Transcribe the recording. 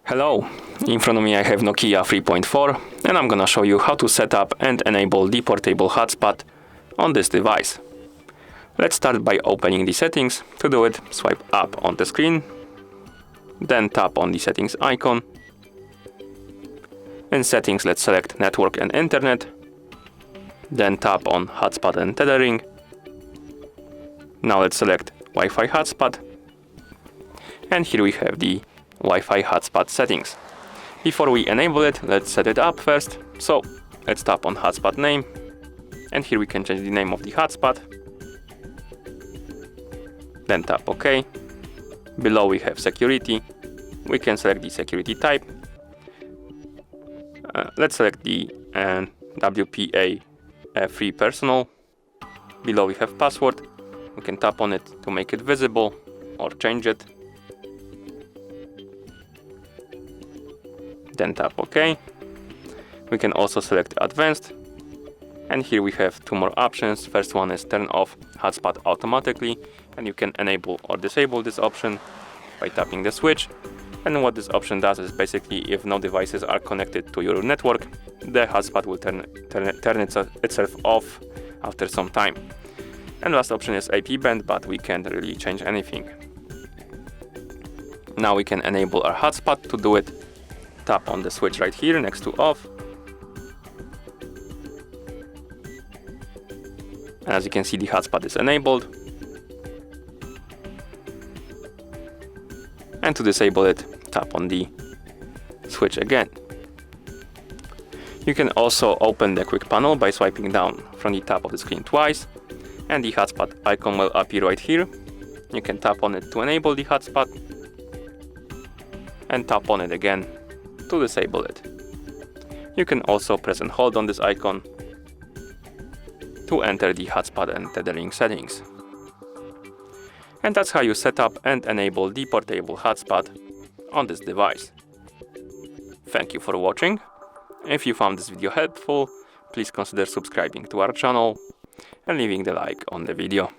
Hello, in front of me I have NOKIA 3.4 and I'm gonna show you how to set up and enable the portable hotspot on this device. Let's start by opening the settings. To do it, swipe up on the screen, then tap on the settings icon. In settings, let's select network and internet, then tap on hotspot and tethering. Now let's select Wi-Fi hotspot, and here we have the Wi-Fi hotspot settings. Before we enable it, let's set it up first. So let's tap on hotspot name, and here we can change the name of the hotspot. Then tap OK. Below we have security. We can select the security type. Let's select the WPA3 personal. Below we have password. We can tap on it to make it visible or change it. Then tap OK. We can also select advanced, and here we have two more options. First one is turn off hotspot automatically, and you can enable or disable this option by tapping the switch. And what this option does is basically, if no devices are connected to your network, the hotspot will turn itself off after some time. And last option is IP band, but we can't really change anything. Now we can enable our hotspot. To do it, tap on the switch right here next to off. And as you can see, the hotspot is enabled. And to disable it, tap on the switch again. You can also open the quick panel by swiping down from the top of the screen twice, and the hotspot icon will appear right here. You can tap on it to enable the hotspot, and tap on it again to disable it. You can also press and hold on this icon to enter the hotspot and tethering settings. And that's how you set up and enable the portable hotspot on this device. Thank you for watching. If you found this video helpful, please consider subscribing to our channel and leaving the like on the video.